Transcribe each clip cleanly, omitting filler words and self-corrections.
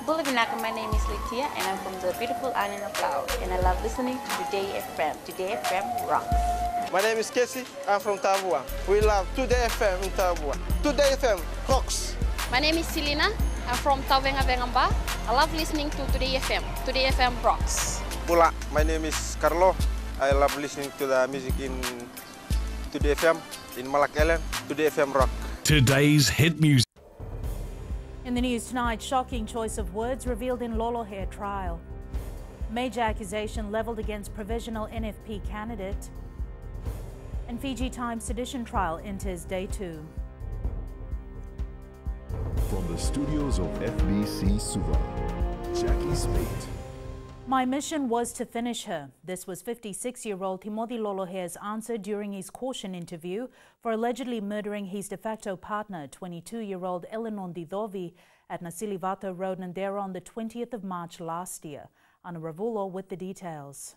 Bulavinaka, my name is Litia and I'm from the beautiful island of Laos and I love listening to Today FM. Today FM rocks. My name is Casey, I'm from Tabua. We love Today FM in Tabua. Today FM rocks. My name is Selina, I'm from Tavenga Vengamba. I love listening to Today FM. Today FM rocks. Pula, my name is Carlo. I love listening to the music in Today FM, in Malak Island. Today FM rock. Today's hit music. In the news tonight, shocking choice of words revealed in Lolohe trial. Major accusation levelled against provisional NFP candidate. And Fiji Times sedition trial enters day 2. From the studios of FBC Suva, Jackie Spate. My mission was to finish her. This was 56-year-old Timothy Lolohe's answer during his caution interview for allegedly murdering his de facto partner, 22-year-old Eleanor Didovi, at Nasilivato Road, Nandera on the 20th of March last year. Ana Ravulo with the details.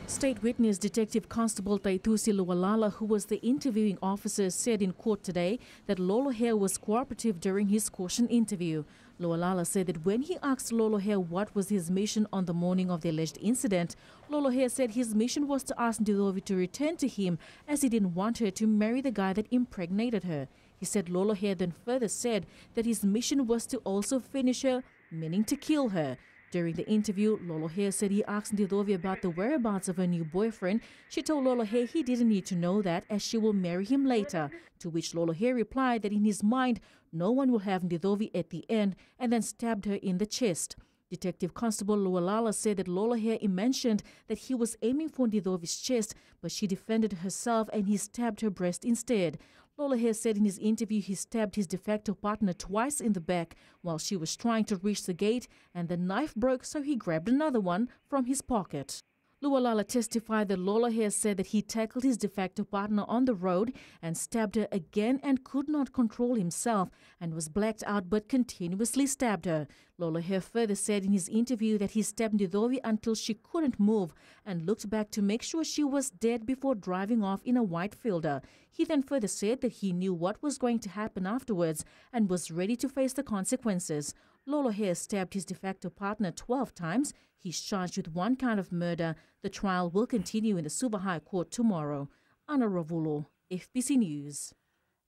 State witness Detective Constable Taitusi Lualala, who was the interviewing officer, said in court today that Lolohe was cooperative during his caution interview. Lualala said that when he asked Lolohe what was his mission on the morning of the alleged incident, Lolohe said his mission was to ask Didovi to return to him as he didn't want her to marry the guy that impregnated her. He said Lolohe then further said that his mission was to also finish her, meaning to kill her. During the interview, Lolohe said he asked Didovi about the whereabouts of her new boyfriend. She told Lolohe he didn't need to know that as she will marry him later, to which Lolohe replied that in his mind, no one will have Didovi at the end, and then stabbed her in the chest. Detective Constable Lualala said that Lolohe mentioned that he was aiming for Didovi's chest, but she defended herself and he stabbed her breast instead. Lolohe said in his interview he stabbed his de facto partner twice in the back while she was trying to reach the gate, and the knife broke, so he grabbed another one from his pocket. Lualala testified that Lolohe said that he tackled his de facto partner on the road and stabbed her again and could not control himself and was blacked out but continuously stabbed her. Lolohe further said in his interview that he stabbed Didovi until she couldn't move and looked back to make sure she was dead before driving off in a white Fielder. He then further said that he knew what was going to happen afterwards and was ready to face the consequences. Lolohe stabbed his de facto partner 12 times. He's charged with one count of murder. The trial will continue in the Suva High Court tomorrow. Ana Ravulo, FBC News.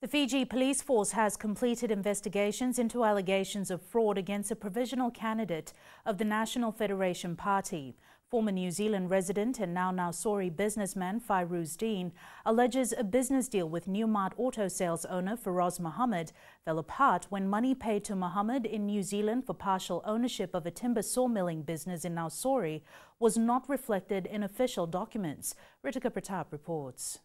The Fiji Police Force has completed investigations into allegations of fraud against a provisional candidate of the National Federation Party. Former New Zealand resident and now Nausori businessman Fairuz Deen alleges a business deal with Newmart auto sales owner Feroz Mohammed fell apart when money paid to Mohammed in New Zealand for partial ownership of a timber sawmilling business in Nausori was not reflected in official documents. Ritika Pratap reports.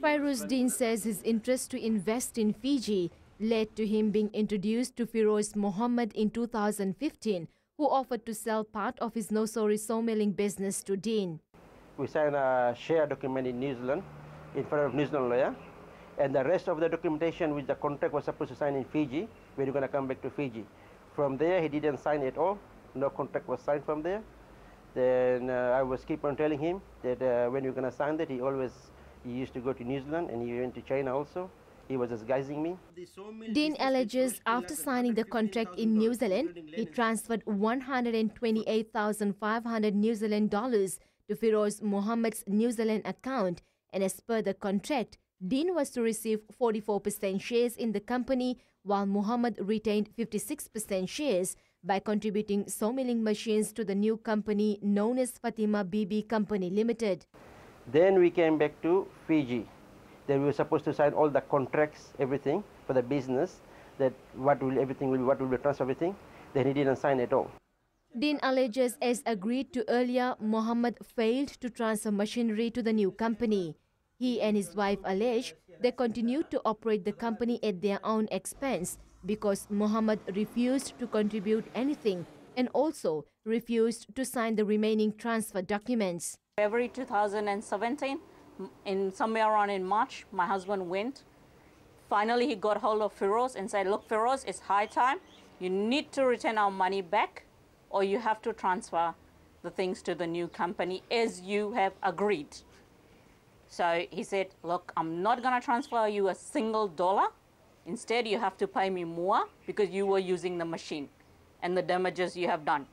Fairuz Deen says his interest to invest in Fiji led to him being introduced to Feroz Mohammed in 2015, who offered to sell part of his Nausori sawmilling business to Deen. We signed a share document in New Zealand in front of New Zealand lawyer, and the rest of the documentation which the contract was supposed to sign in Fiji, we were going to come back to Fiji. From there, he didn't sign at all. No contract was signed from there. Then I was keep on telling him that when you're going to sign that, he used to go to New Zealand and he went to China also. He was disguising me. Dean alleges after signing the contract in New Zealand, he transferred 128,500 New Zealand dollars to Feroz Mohammed's New Zealand account, and as per the contract, Dean was to receive 44% shares in the company while Mohammed retained 56% shares by contributing sawmilling machines to the new company known as Fatima Bibi Company Limited. Then we came back to Fiji. Then we were supposed to sign all the contracts, everything for the business, that what will be transfer everything. Then he didn't sign at all. Dean alleges as agreed to earlier, Mohammed failed to transfer machinery to the new company. He and his wife allege they continued to operate the company at their own expense because Mohammed refused to contribute anything and also refused to sign the remaining transfer documents. February 2017, somewhere around in March, my husband went. Finally, he got hold of Feroz and said, look, Feroz, it's high time. You need to return our money back or you have to transfer the things to the new company as you have agreed. So he said, look, I'm not going to transfer you a single dollar. Instead, you have to pay me more because you were using the machine. and the damages you have done.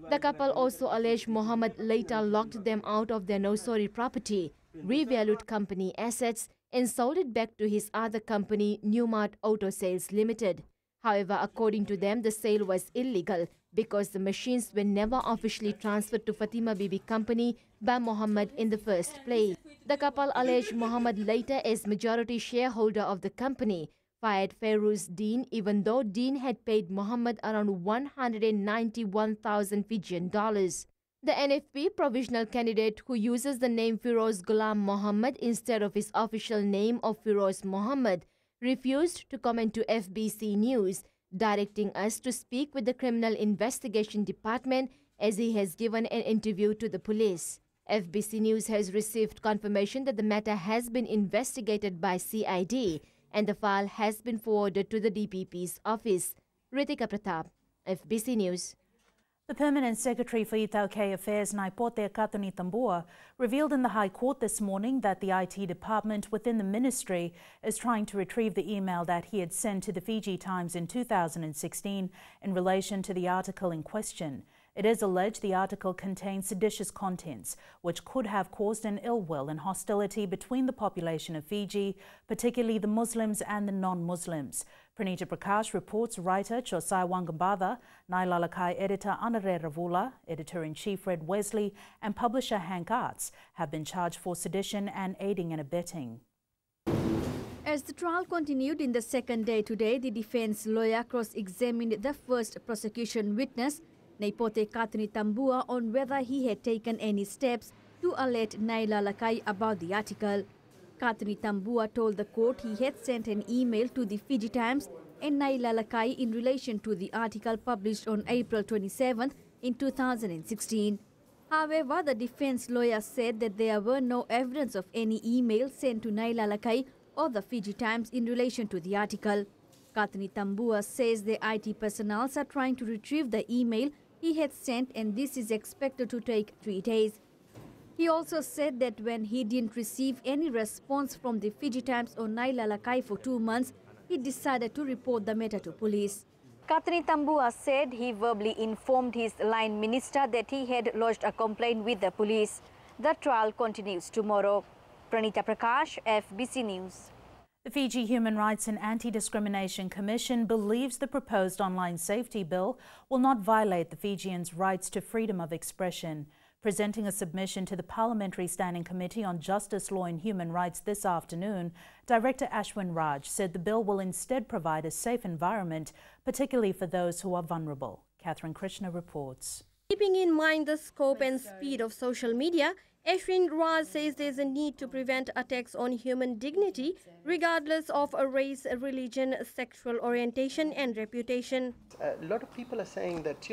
The couple also alleged Mohammed later locked them out of their Nosori property, revalued company assets, and sold it back to his other company, Newmart Auto Sales Limited. However, according to them, the sale was illegal because the machines were never officially transferred to Fatima Bibi Company by Mohammed in the first place. The couple alleged Mohammed later, as majority shareholder of the company, fired Feroz Deen, even though Deen had paid Mohammed around 191,000 Fijian dollars. The NFP provisional candidate, who uses the name Feroz Ghulam Mohammed instead of his official name of Feroz Mohammed, refused to comment to FBC News, directing us to speak with the Criminal Investigation Department as he has given an interview to the police. FBC News has received confirmation that the matter has been investigated by CID and the file has been forwarded to the DPP's office. Ritika Pratap, FBC News. The Permanent Secretary for Itaukei Affairs, Naipote Katuni Tambua, revealed in the High Court this morning that the IT department within the ministry is trying to retrieve the email that he had sent to the Fiji Times in 2016 in relation to the article in question. It is alleged the article contains seditious contents, which could have caused an ill will and hostility between the population of Fiji, particularly the Muslims and the non-Muslims. Pranita Prakash reports writer Chosai Wangambada, Naila Lakai editor Anare Ravula, editor-in-chief Red Wesley, and publisher Hank Arts have been charged for sedition and aiding and abetting. As the trial continued in the second day today, the defense lawyer cross-examined the first prosecution witness, Naipote Katuni Tambua, on whether he had taken any steps to alert Naila Lakai about the article. Katuni Tambua told the court he had sent an email to the Fiji Times and Naila Lakai in relation to the article published on April 27th in 2016. However, the defense lawyer said that there were no evidence of any email sent to Naila Lakai or the Fiji Times in relation to the article. Katuni Tambua says the IT personnel are trying to retrieve the email he had sent, and this is expected to take 3 days. He also said that when he didn't receive any response from the Fiji Times or Naila Lakai for 2 months, he decided to report the matter to police. Katuni Tambua said he verbally informed his line minister that he had lodged a complaint with the police. The trial continues tomorrow. Pranita Prakash, FBC News. The Fiji Human Rights and Anti-Discrimination Commission believes the proposed online safety bill will not violate the Fijians' rights to freedom of expression. Presenting a submission to the Parliamentary Standing Committee on Justice, Law and Human Rights this afternoon, Director Ashwin Raj said the bill will instead provide a safe environment, particularly for those who are vulnerable. Catherine Krishna reports. Keeping in mind the scope and speed of social media, Ashwin Raj says there's a need to prevent attacks on human dignity, regardless of a race, religion, sexual orientation and reputation. A lot of people are saying that,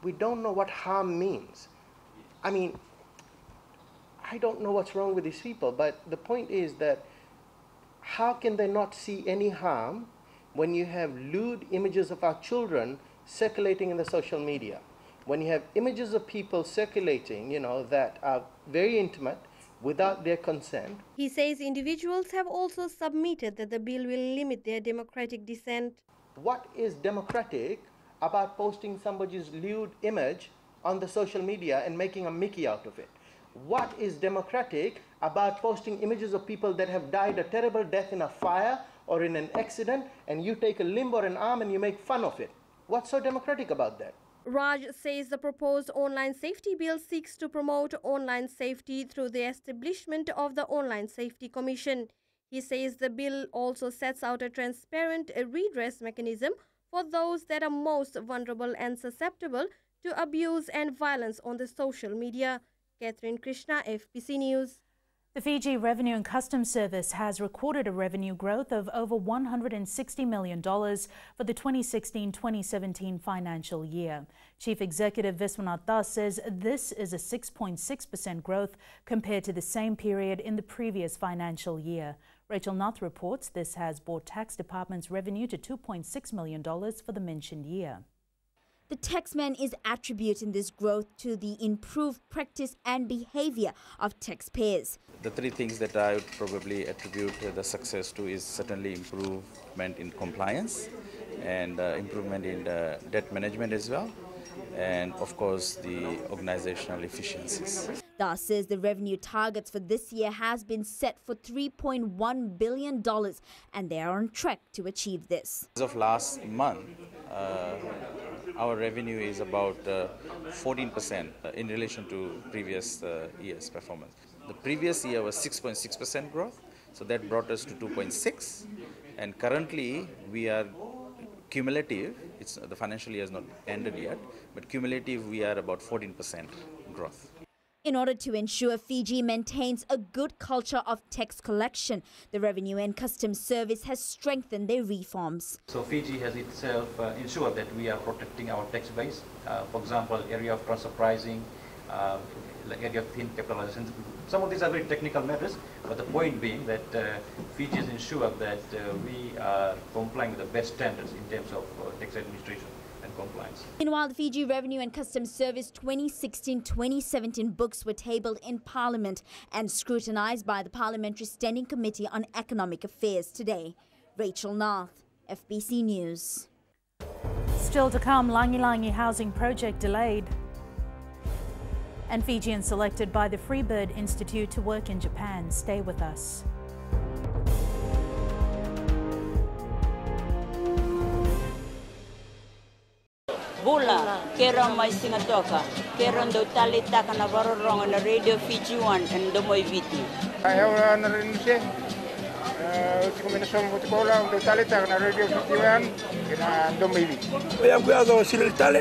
we don't know what harm means. I mean, I don't know what's wrong with these people, but the point is that how can they not see any harm when you have lewd images of our children circulating in the social media? When you have images of people circulating, that are very intimate without their consent. He says individuals have also submitted that the bill will limit their democratic dissent. What is democratic about posting somebody's lewd image on the social media and making a Mickey out of it? What is democratic about posting images of people that have died a terrible death in a fire or in an accident, and you take a limb or an arm and you make fun of it? What's so democratic about that? Raj says the proposed online safety bill seeks to promote online safety through the establishment of the Online Safety Commission. He says the bill also sets out a transparent redress mechanism for those that are most vulnerable and susceptible to abuse and violence on the social media. Catherine Krishna, FBC News. The Fiji Revenue and Customs Service has recorded a revenue growth of over $160 million for the 2016-2017 financial year. Chief Executive Viswanath Das says this is a 6.6% growth compared to the same period in the previous financial year. Rachel Nath reports this has brought Tax Department's revenue to $2.6 million for the mentioned year. The taxman is attributing this growth to the improved practice and behavior of taxpayers. The three things that I would probably attribute the success to is certainly improvement in compliance and improvement in the debt management as well, and of course the organizational efficiencies. Das says the revenue targets for this year has been set for $3.1 billion and they are on track to achieve this. As of last month, our revenue is about 14% in relation to previous year's performance. The previous year was 6.6% growth, so that brought us to 2.6, and currently we are cumulative, the financial year has not ended yet, but cumulative we are about 14% growth. In order to ensure Fiji maintains a good culture of tax collection, the Revenue and Customs Service has strengthened their reforms. So Fiji has itself ensured that we are protecting our tax base. For example, area of transfer pricing, like area of thin capitalization. Some of these are very technical matters, but the point being that Fiji has ensured that we are complying with the best standards in terms of tax administration and compliance. Meanwhile, the Fiji Revenue and Customs Service 2016-2017 books were tabled in Parliament and scrutinised by the Parliamentary Standing Committee on Economic Affairs today. Rachel North, FBC News. Still to come, Langi Langi housing project delayed. And Fijians selected by the Freebird Institute to work in Japan. Stay with us. Bula, kera mai singatoka, kera ndo tali taka na varorong na Radio Fiji 1 and Domoi Viti. Ayaw na rin siya. Kombinasyon ko la ndo tali taka na Radio Fiji 1 and Domoi Viti. Kaya kuya go sila tali,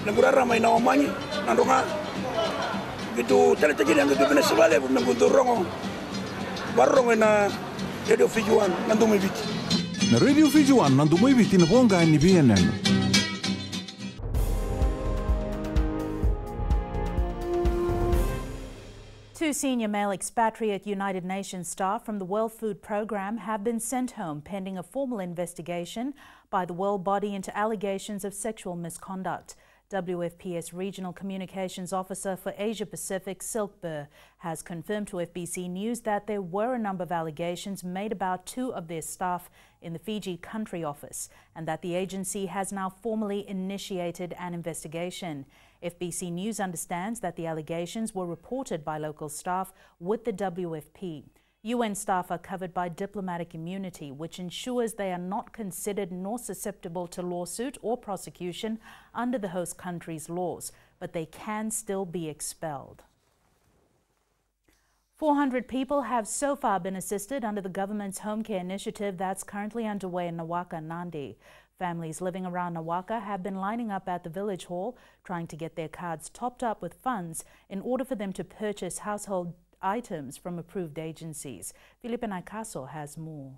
nagurara may nawamanyi, nandunga. Gitu tali tagi yang gitu Venezuela pun nagudurong varorong na Radio Fiji 1 and Domoi Viti. Na Radio Fiji 1 and Domoi Viti na bonga ni BNN. Two senior male expatriate United Nations staff from the World Food Programme have been sent home pending a formal investigation by the world body into allegations of sexual misconduct. WFP's Regional Communications Officer for Asia Pacific, Silk Burr, has confirmed to FBC News that there were a number of allegations made about two of their staff in the Fiji country office and that the agency has now formally initiated an investigation. FBC News understands that the allegations were reported by local staff with the WFP. UN staff are covered by diplomatic immunity, which ensures they are not considered nor susceptible to lawsuit or prosecution under the host country's laws, but they can still be expelled. 400 people have so far been assisted under the government's home care initiative that's currently underway in Nawaka, Nandi. Families living around Nawaka have been lining up at the village hall, trying to get their cards topped up with funds in order for them to purchase household items from approved agencies. Felipe Naikaso has more.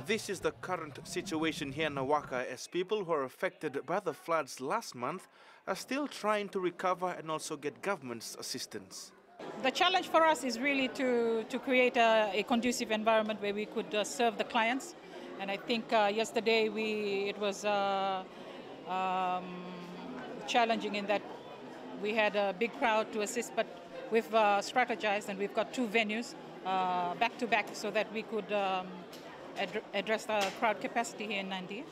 This is the current situation here in Nawaka as people who are affected by the floods last month are still trying to recover and also get government's assistance. The challenge for us is really to create a conducive environment where we could serve the clients. And I think yesterday it was challenging in that we had a big crowd to assist, but we've strategized and we've got two venues back to back so that we could address the crowd capacity here in Nandi.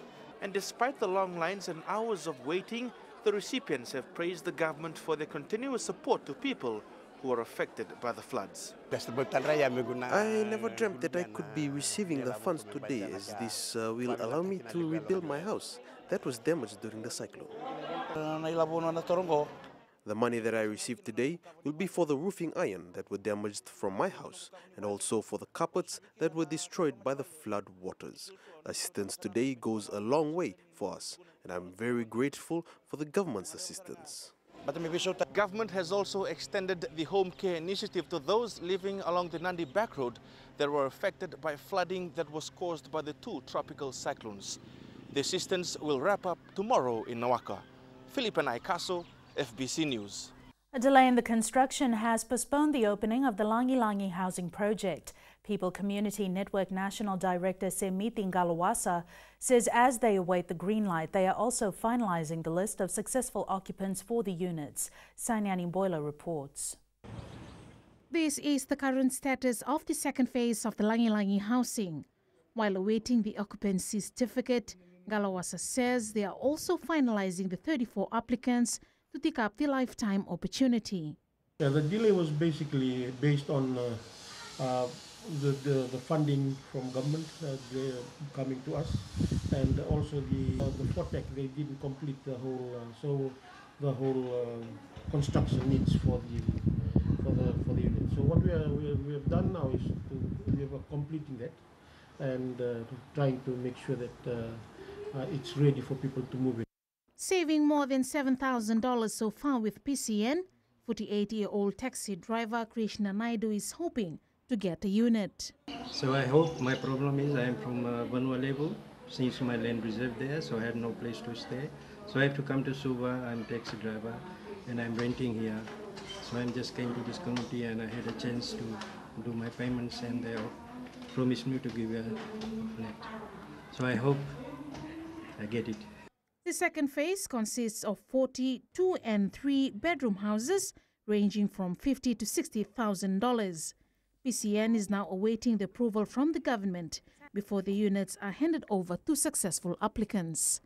And despite the long lines and hours of waiting, the recipients have praised the government for their continuous support to people who are affected by the floods. I never dreamt that I could be receiving the funds today, as this will allow me to rebuild my house that was damaged during the cyclone. The money that I received today will be for the roofing iron that were damaged from my house and also for the carpets that were destroyed by the flood waters. Assistance today goes a long way for us, and I'm very grateful for the government's assistance. Government has also extended the home care initiative to those living along the Nandi Back Road that were affected by flooding that was caused by the two tropical cyclones. The assistance will wrap up tomorrow in Nawaka. Felipe Naikaso, FBC News. A delay in the construction has postponed the opening of the Langi Langi housing project. People Community Network National Director Semiti Ngalawasa says as they await the green light, they are also finalizing the list of successful occupants for the units. Sanyani Boiler reports. This is the current status of the second phase of the Langi Langi housing. While awaiting the occupancy certificate, Galawasa says they are also finalizing the 34 applicants to take up the lifetime opportunity. Yeah, the delay was basically based on the funding from government coming to us, and also the FOTEC, they didn't complete the whole construction needs for the unit. So what we have done now is we are completing that and trying to make sure that it's ready for people to move in. Saving more than $7,000 so far with PCN, 48-year-old taxi driver Krishna Naidu is hoping to get a unit. So I hope my problem is I am from Vanua Levu, since my land reserve there, so I had no place to stay. So I have to come to Suva. I'm a taxi driver and I'm renting here. So I just came to this community and I had a chance to do my payments and they promised me to give a flat. So I hope I get it. The second phase consists of 42 and 3-bedroom houses ranging from $50,000 to $60,000. PCN is now awaiting the approval from the government before the units are handed over to successful applicants.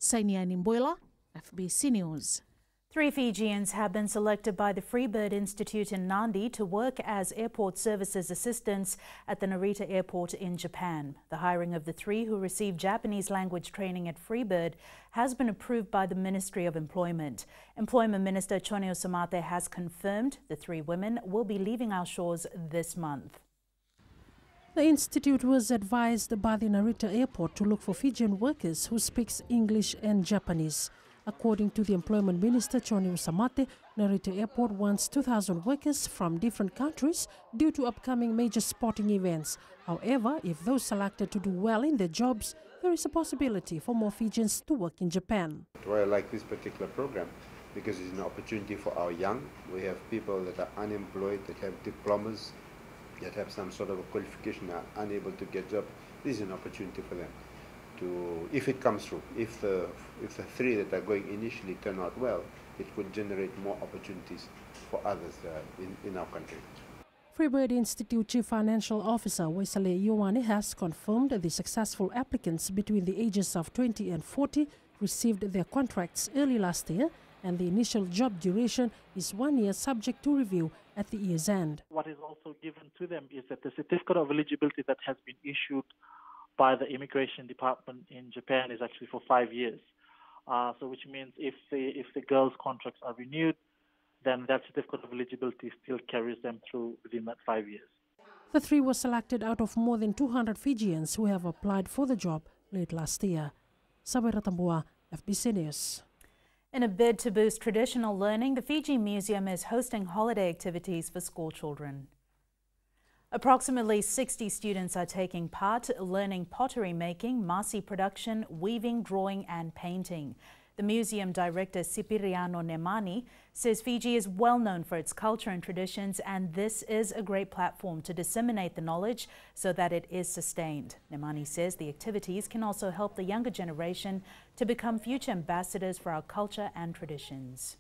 Sainiani Mboila, FBC News. 3 Fijians have been selected by the Freebird Institute in Nandi to work as airport services assistants at the Narita Airport in Japan. The hiring of the 3 who received Japanese language training at Freebird has been approved by the Ministry of Employment. Employment Minister Chonio Samate has confirmed the 3 women will be leaving our shores this month. The institute was advised by the Narita Airport to look for Fijian workers who speak English and Japanese. According to the Employment Minister Chonio Samate, Narita Airport wants 2,000 workers from different countries due to upcoming major sporting events. However, if those selected to do well in their jobs, there is a possibility for more Fijians to work in Japan. Why I like this particular program, because it's an opportunity for our young. We have people that are unemployed, that have diplomas, that have some sort of a qualification, are unable to get jobs. This is an opportunity for them to, if it comes through, if the 3 that are going initially turn out well, it could generate more opportunities for others in our country. Freebird Institute Chief Financial Officer Waisale Ioane has confirmed the successful applicants between the ages of 20 and 40 received their contracts early last year, and the initial job duration is 1 year subject to review at the year's end. What is also given to them is that the certificate of eligibility that has been issued by the Immigration Department in Japan is actually for 5 years. So which means if the girls' contracts are renewed, then that certificate of eligibility still carries them through within that 5 years. The 3 were selected out of more than 200 Fijians who have applied for the job late last year. Sabira Tambua, FBC News. In a bid to boost traditional learning, the Fiji Museum is hosting holiday activities for school children. Approximately 60 students are taking part, learning pottery making, masi production, weaving, drawing and painting. The museum director Sipiriano Nemani says Fiji is well known for its culture and traditions, and this is a great platform to disseminate the knowledge so that it is sustained. Nemani says the activities can also help the younger generation to become future ambassadors for our culture and traditions.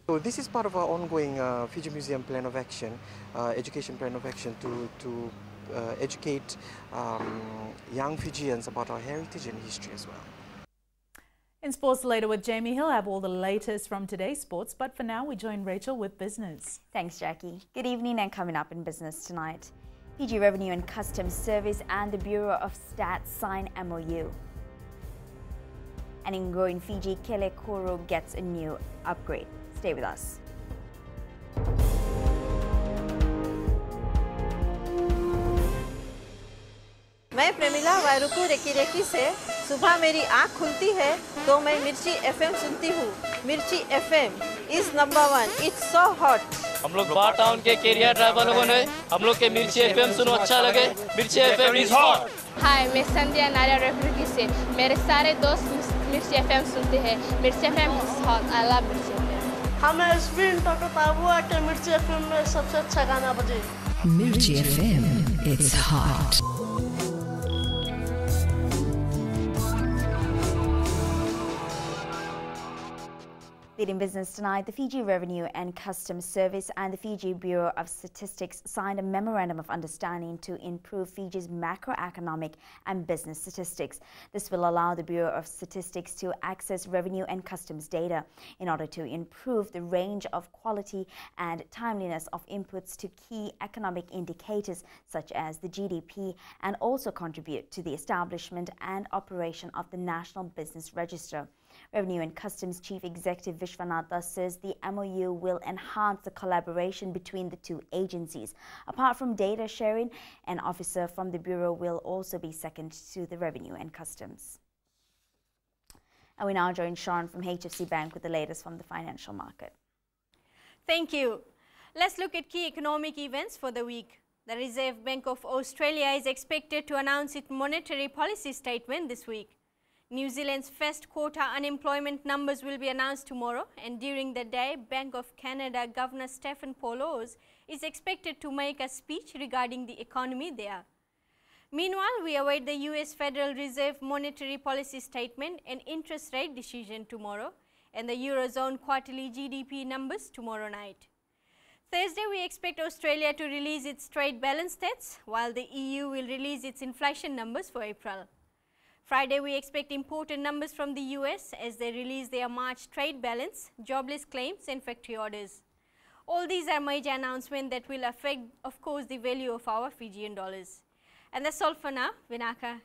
So this is part of our ongoing Fiji Museum plan of action, education plan of action to educate young Fijians about our heritage and history as well. In sports later with Jamie Hill, have all the latest from today's sports, but for now we join Rachel with business. Thanks, Jackie. Good evening, and coming up in business tonight, Fiji Revenue and Customs Service and the Bureau of Stats sign MOU. And in growing Fiji, Kele Koro gets a new upgrade. Stay with us. मैं Premila वायरुकू recce recce से सुबह मेरी आँख खुलती है तो मैं मिर्ची एफएम सुनती हूँ। मिर्ची FM is number 1, it's so hot. हम लोग बार टाउन के कैरियर ड्राइवर लोगों ने हम लोग के मिर्ची एफएम सुनो अच्छा लगे। मिर्ची एफएम इज हॉट। हाय, मैं संध्या नारिया रेफरी से मेरे सारे दोस्त मिर्ची एफएम सुनते हैं। मिर्ची FM is hot. I love मिर्ची एफएम। हमें स्पिन टोटो ताबुआ के मिर्ची एफएम में सबसे अच्छा गाना बजे। मिर्ची FM it's hot. Leading business tonight, the Fiji Revenue and Customs Service and the Fiji Bureau of Statistics signed a memorandum of understanding to improve Fiji's macroeconomic and business statistics. This will allow the Bureau of Statistics to access revenue and customs data in order to improve the range of quality and timeliness of inputs to key economic indicators such as the GDP, and also contribute to the establishment and operation of the National Business Register. Revenue and Customs Chief Executive Vishwanatha says the MOU will enhance the collaboration between the two agencies. Apart from data sharing, an officer from the Bureau will also be second to the Revenue and Customs. And we now join Sean from HFC Bank with the latest from the financial market. Thank you. Let's look at key economic events for the week. The Reserve Bank of Australia is expected to announce its monetary policy statement this week. New Zealand's first quarter unemployment numbers will be announced tomorrow, and during the day, Bank of Canada Governor Stephen Poloz is expected to make a speech regarding the economy there. Meanwhile, we await the US Federal Reserve monetary policy statement and interest rate decision tomorrow, and the Eurozone quarterly GDP numbers tomorrow night. Thursday, we expect Australia to release its trade balance stats, while the EU will release its inflation numbers for April. Friday, we expect important numbers from the US as they release their March trade balance, jobless claims and factory orders. All these are major announcements that will affect, of course, the value of our Fijian dollars. And that's all for now. Vinaka.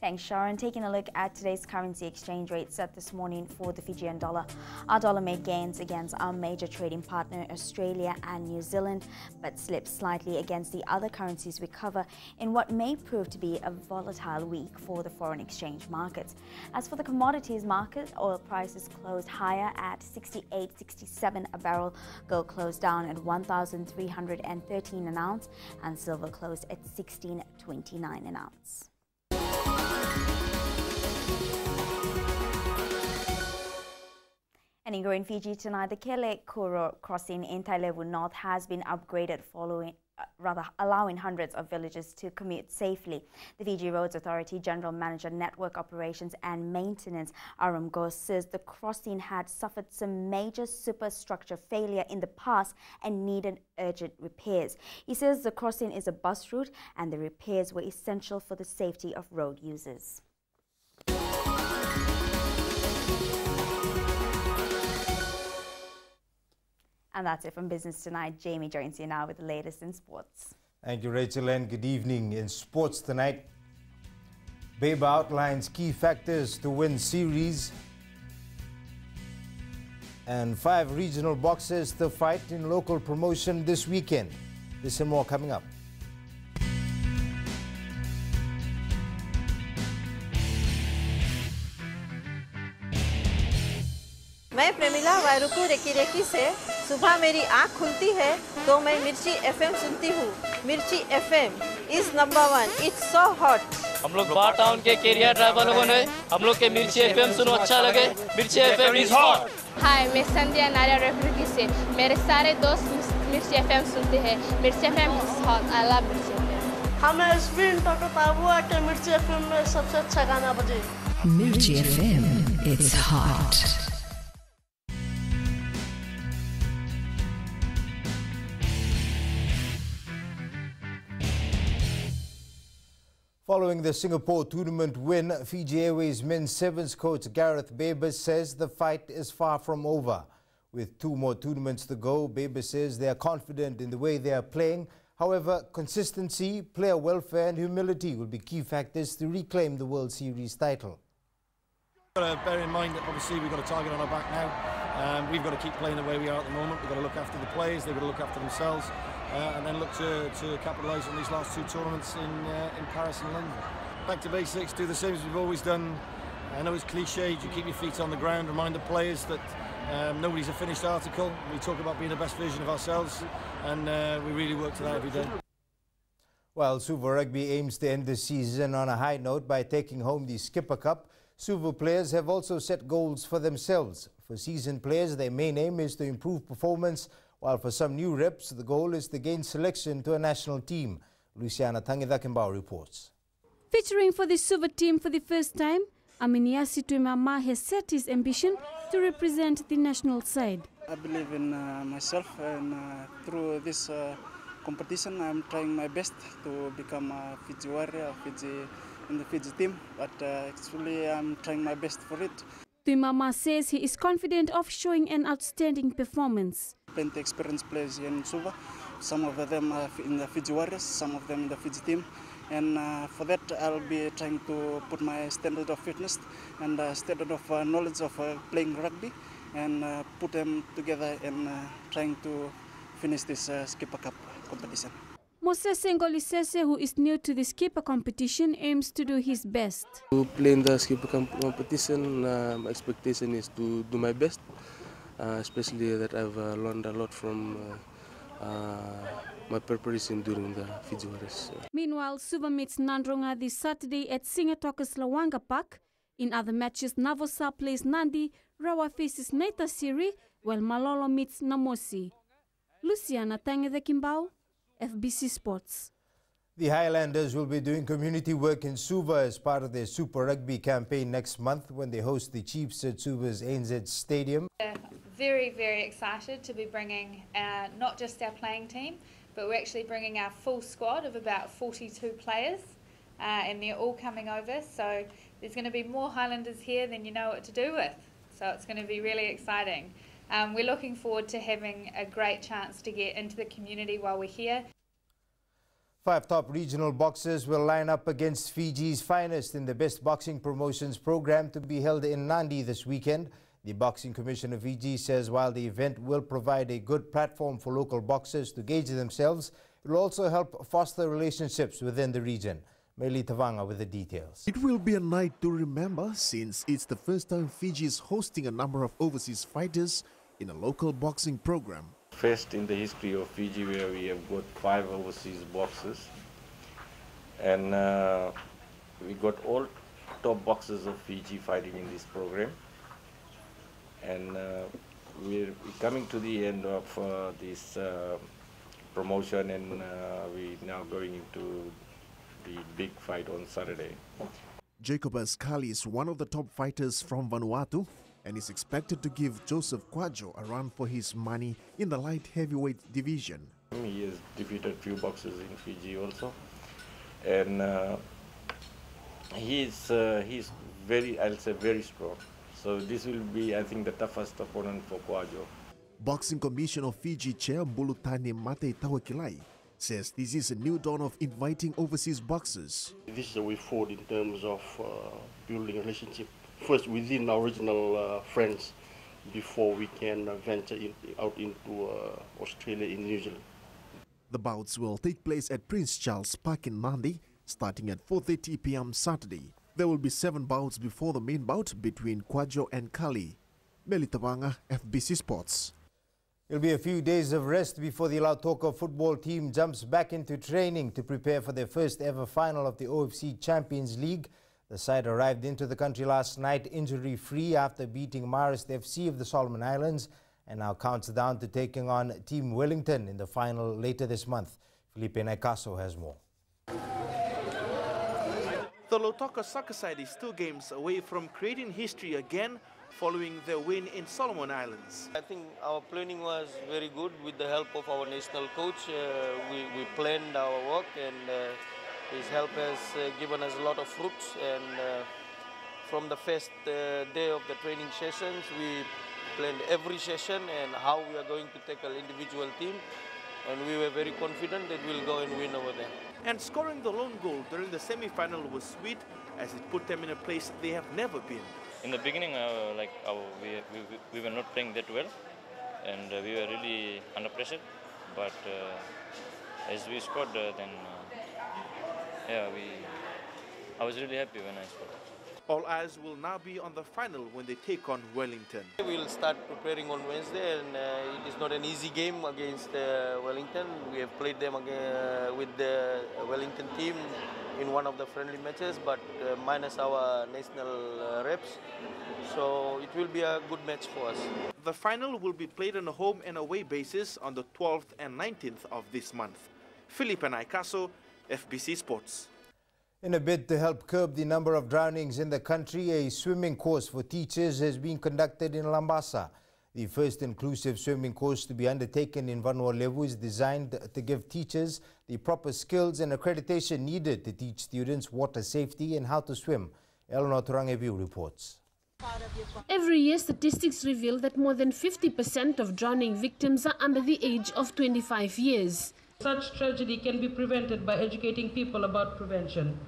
Thanks, Sharon. Taking a look at today's currency exchange rate set this morning for the Fijian dollar. Our dollar made gains against our major trading partner, Australia and New Zealand, but slipped slightly against the other currencies we cover in what may prove to be a volatile week for the foreign exchange markets. As for the commodities market, oil prices closed higher at $68.67 a barrel. Gold closed down at $1,313 an ounce, and silver closed at $16.29 an ounce. And in Fiji tonight, the Kele Kuro crossing in Tailevu North has been upgraded allowing hundreds of villagers to commute safely. The Fiji Roads Authority General Manager Network Operations and Maintenance, Aram Ghosh, says the crossing had suffered some major superstructure failure in the past and needed urgent repairs. He says the crossing is a bus route and the repairs were essential for the safety of road users. And that's it from Business Tonight. Jamie joins you now with the latest in sports. Thank you, Rachel, and good evening. In sports tonight, BEBA outlines key factors to win series, and 5 regional boxers to fight in local promotion this weekend. This and more coming up. मैं Premila वायरुकू recce recce से सुबह मेरी आँख खुलती है तो मैं मिर्ची एफएम सुनती हूँ. मिर्ची FM is number 1. It's so hot. हम लोग बार टाउन के कैरियर ड्राइवर लोगों ने हम लोग के मिर्ची एफएम सुनो अच्छा लगे. मिर्ची एफएम इज हॉट. हाय, मैं संध्या नारियल रेफ्रिजरेटर से. मेरे सारे दोस्त मिर्ची एफएम सुनते हैं. मिर्ची FM is hot. I love मिर्ची एफएम. हमें स्पिन टोटो ताबुआ के मिर्ची एफएम में सबसे अच्छा गाना बजे. मिर्ची FM, it's hot. Following the Singapore tournament win, Fiji Airways men's sevens coach Gareth Babers says the fight is far from over. With 2 more tournaments to go, Babers says they are confident in the way they are playing. However, consistency, player welfare and humility will be key factors to reclaim the World Series title. Got to bear in mind that obviously we've got a target on our back now. We've got to keep playing the way we are at the moment. We've got to look after the players, they've got to look after themselves. And then look to capitalise on these last 2 tournaments in Paris and London. Back to basics, do the same as we've always done. I know it's cliched, you keep your feet on the ground, remind the players that nobody's a finished article. We talk about being the best version of ourselves, and we really work to that every day. While Suva Rugby aims to end the season on a high note by taking home the Skipper Cup, Suva players have also set goals for themselves. For seasoned players, their main aim is to improve performance, while for some new reps, the goal is to gain selection to a national team. Luciana Tangithakimbao reports. Featuring for the Suva team for the first time, Aminiasi Tuimama has set his ambition to represent the national side. I believe in myself, and through this competition I'm trying my best to become a Fiji warrior, in the Fiji team, but actually I'm trying my best for it. Tuimama says he is confident of showing an outstanding performance. Plenty experienced players here in Suva, some of them are in the Fiji Warriors, some of them in the Fiji team, and for that I'll be trying to put my standard of fitness and standard of knowledge of playing rugby and put them together and trying to finish this Skipper Cup competition. Moses Ngolisese, who is new to the Skipper competition, aims to do his best. To play in the Skipper competition, my expectation is to do my best, especially that I've learned a lot from my preparation during the Fiji Warriors. Meanwhile, Suva meets Nandronga this Saturday at Singatoka's Lawanga Park. In other matches, Navosa plays Nandi, Rawa faces Neta Siri, while Malolo meets Namosi. Luciana Tangede Kimbao, FBC Sports. The Highlanders will be doing community work in Suva as part of their Super Rugby campaign next month when they host the Chiefs at Suva's ANZ Stadium. Very, very excited to be bringing not just our playing team, but we're actually bringing our full squad of about 42 players, and they're all coming over. So there's going to be more Highlanders here than you know what to do with. So it's going to be really exciting. We're looking forward to having a great chance to get into the community while we're here. 5 top regional boxers will line up against Fiji's finest in the Best Boxing Promotions program to be held in Nandi this weekend. The Boxing Commission of Fiji says while the event will provide a good platform for local boxers to gauge themselves, it will also help foster relationships within the region. Meli Tavanga with the details. It will be a night to remember since it's the first time Fiji is hosting a number of overseas fighters in a local boxing program. First in the history of Fiji where we have got 5 overseas boxers, and we got all top boxers of Fiji fighting in this program, and we're coming to the end of this promotion, and we're now going into the big fight on Saturday. Jacobus Kali is one of the top fighters from Vanuatu and is expected to give Joseph Quadjo a run for his money in the light heavyweight division. He has defeated few boxers in Fiji also, and he's very, I'll say, very strong. So this will be, I think, the toughest opponent for Quadjo. Boxing Commission of Fiji Chair Bulutani Mate Tawakilai says this is a new dawn of inviting overseas boxers. This is a way forward in terms of building a relationship first within our regional friends before we can venture out into Australia and New Zealand. The bouts will take place at Prince Charles Park in Nandi starting at 4:30 p.m. Saturday. There will be 7 bouts before the main bout between Quadjo and Kali. Meli Tabanga, FBC Sports. It'll be a few days of rest before the Lautoka football team jumps back into training to prepare for their first ever final of the OFC Champions League. The side arrived into the country last night injury-free after beating Marist FC of the Solomon Islands and now counts down to taking on Team Wellington in the final later this month. Felipe Naikaso has more. The Lautoka soccer side is 2 games away from creating history again following their win in Solomon Islands. I think our planning was very good with the help of our national coach. We planned our work, and his help has given us a lot of fruits. And from the first day of the training sessions, we planned every session and how we are going to tackle individual team. And we were very confident that we'll go and win over there. And scoring the lone goal during the semi-final was sweet as it put them in a place they have never been. In the beginning, we were not playing that well, and we were really under pressure. But as we scored, then I was really happy when I scored. All eyes will now be on the final when they take on Wellington. We'll start preparing on Wednesday, and it is not an easy game against Wellington. We have played them with the Wellington team in one of the friendly matches, but minus our national reps. So it will be a good match for us. The final will be played on a home and away basis on the 12th and 19th of this month. Felipe Naikaso, FBC Sports. In a bid to help curb the number of drownings in the country, a swimming course for teachers has been conducted in Lambasa. The first inclusive swimming course to be undertaken in Vanua Levu is designed to give teachers the proper skills and accreditation needed to teach students water safety and how to swim. Eleanor Turangeviu reports. Every year, statistics reveal that more than 50% of drowning victims are under the age of 25 years. Such tragedy can be prevented by educating people about prevention.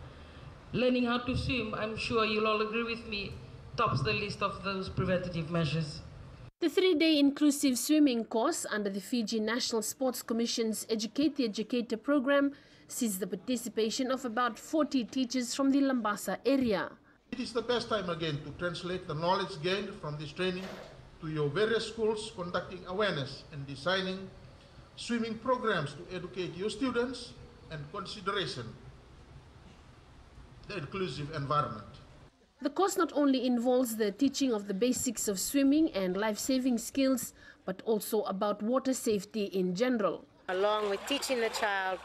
Learning how to swim, I'm sure you'll all agree with me, tops the list of those preventative measures. The 3-day inclusive swimming course under the Fiji National Sports Commission's Educate the Educator program sees the participation of about 40 teachers from the Lambasa area. It is the best time again to translate the knowledge gained from this training to your various schools, conducting awareness and designing swimming programs to educate your students and consideration the inclusive environment. The course not only involves the teaching of the basics of swimming and life-saving skills, but also about water safety in general. Along with teaching the child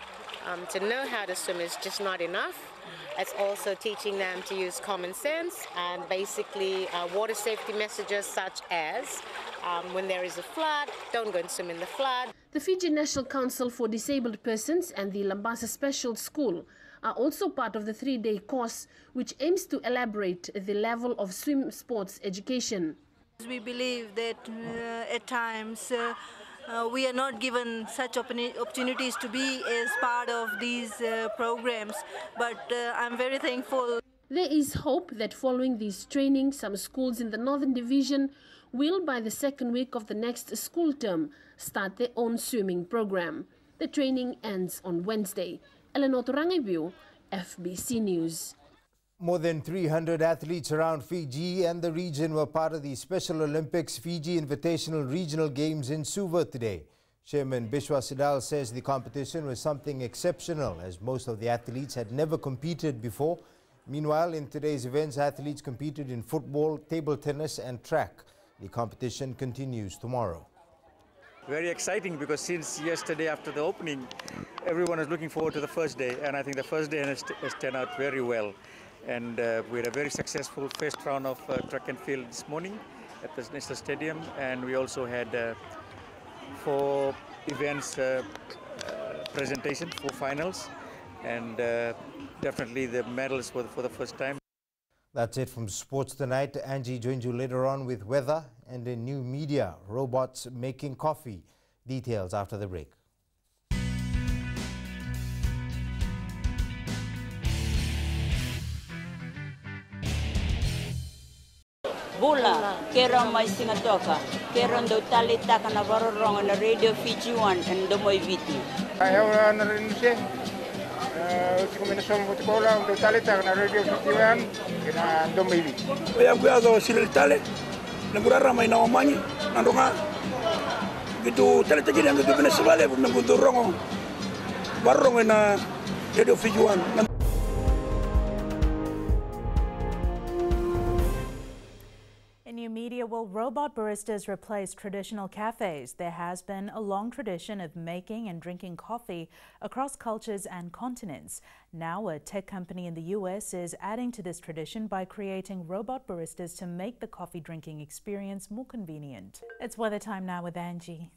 to know how to swim is just not enough. It's also teaching them to use common sense and basically water safety messages such as when there is a flood, don't go and swim in the flood. The Fiji National Council for Disabled Persons and the Lambasa Special School are also part of the 3-day course, which aims to elaborate the level of swim sports education. We believe that at times we are not given such opportunities to be as part of these programs, but I'm very thankful. There is hope that following this training, some schools in the Northern Division will, by the second week of the next school term, start their own swimming program. The training ends on Wednesday. Eleanor Turangeviu, FBC News. More than 300 athletes around Fiji and the region were part of the Special Olympics Fiji Invitational Regional Games in Suva today. Chairman Bishwa Sidal says the competition was something exceptional as most of the athletes had never competed before. Meanwhile, in today's events, athletes competed in football, table tennis and track. The competition continues tomorrow. Very exciting because since yesterday after the opening, everyone is looking forward to the first day, and I think the first day has turned out very well. And we had a very successful first round of track and field this morning at the National Stadium, and we also had 4 events presentation, 4 finals, and definitely the medals for the first time. That's it from Sports Tonight. Angie joins you later on with weather and in new media, robots making coffee. Details after the break. Bula, kera mai singatoka, kera ndo tali taka na varorong na Radio Fiji 1 and Domoy Viti. Ayaw na rin siya. Kombinasyon ko lang ndo tali taka na Radio Fiji 1 and Domoy Viti. Kaya kuyago sila tali, naguraramay na omanyi, nandunga. Gitu tali tagi yang gitu Venezuela, nagudurong varorong na Radio Fiji 1. New media, will robot baristas replace traditional cafes? There has been a long tradition of making and drinking coffee across cultures and continents. Now, a tech company in the US is adding to this tradition by creating robot baristas to make the coffee drinking experience more convenient. It's weather time now with Angie.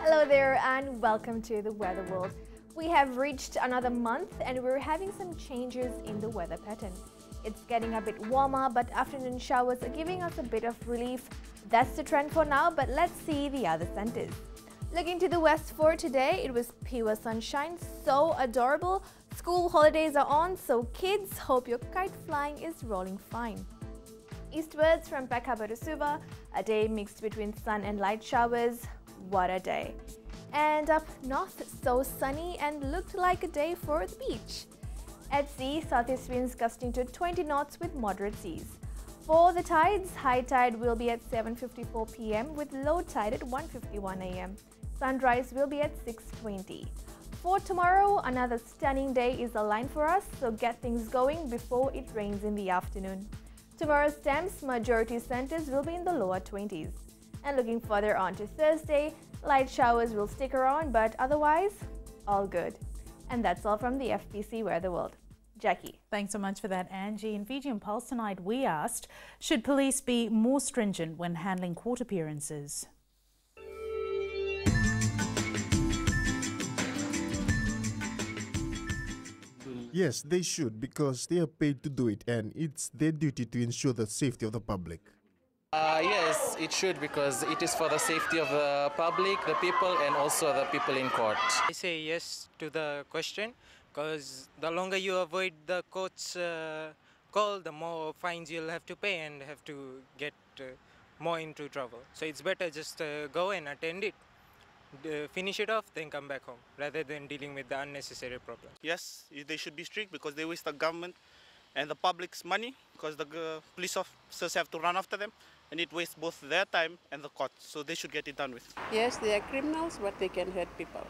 Hello there and welcome to the Weather World. We have reached another month and we're having some changes in the weather pattern. It's getting a bit warmer, but afternoon showers are giving us a bit of relief. That's the trend for now, but let's see the other centers. Looking to the west for today, it was pure sunshine, so adorable. School holidays are on, so kids, hope your kite flying is rolling fine. Eastwards from Pekaba to Suva, a day mixed between sun and light showers. What a day. And up north, so sunny and looked like a day for the beach. At sea, southeast winds gusting to 20 knots with moderate seas. For the tides, high tide will be at 7:54 p.m. with low tide at 1:51 a.m. Sunrise will be at 6:20. For tomorrow, another stunning day is aligned for us, so get things going before it rains in the afternoon. Tomorrow's temps, majority centers will be in the lower 20s. And looking further on to Thursday, light showers will stick around, but otherwise, all good. And that's all from the FBC Weather World. Jackie. Thanks so much for that, Angie. In Fiji Pulse tonight, we asked, should police be more stringent when handling court appearances? Yes, they should, because they are paid to do it and it's their duty to ensure the safety of the public. Yes, it should, because it is for the safety of the public, the people, and also the people in court. I say yes to the question, because the longer you avoid the court's call, the more fines you'll have to pay and have to get more into trouble. So it's better just go and attend it, finish it off, then come back home, rather than dealing with the unnecessary problems. Yes, they should be strict, because they waste the government and the public's money, because the police officers have to run after them, and it wastes both their time and the court. So they should get it done with. Yes, they are criminals, but they can hurt people.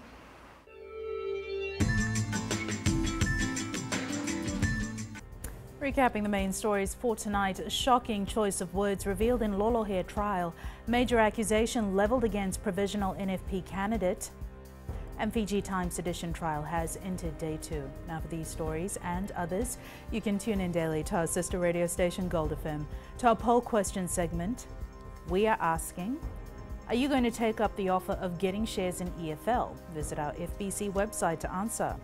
Recapping the main stories for tonight, a shocking choice of words revealed in Lolohe trial, major accusation levelled against provisional NFP candidate, and Fiji Times sedition trial has entered day 2. Now for these stories and others, you can tune in daily to our sister radio station Gold FM. To our poll question segment, we are asking, are you going to take up the offer of getting shares in EFL? Visit our FBC website to answer.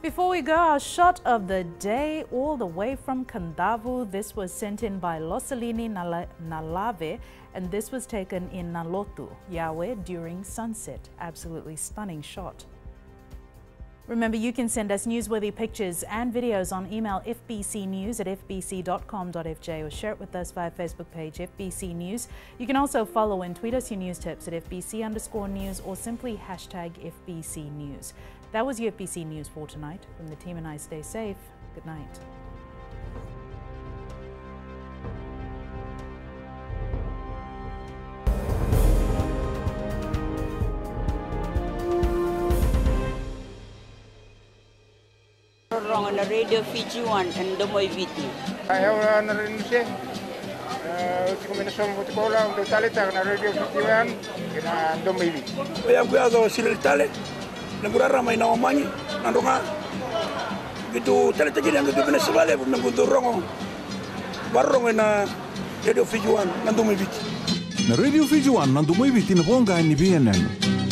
Before we go, our shot of the day all the way from Kandavu. This was sent in by Losalini Nalave, and this was taken in Nalotu, Yahweh, during sunset. Absolutely stunning shot. Remember, you can send us newsworthy pictures and videos on email fbcnews@fbc.com.fj or share it with us via Facebook page FBC News. You can also follow and tweet us your news tips at FBC_news or simply hashtag FBC News. That was your FBC News for tonight. From the team and I, stay safe. Good night. Wrong on the Radio Fiji 1 and Domoi Viti. Ayaw na rin siya. Kombinasyon mo tikola untuk tali tak na Radio Fiji 1 kena Domoi Viti. Ayaw ko ato sila tali. Nagurara may nawamanyi nandunga gitu tali-tali yang gitu Venezuela mengunturong barong na Radio Fiji 1 Domoi Viti. Na Radio Fiji 1 Domoi Viti na bonga ni BNN.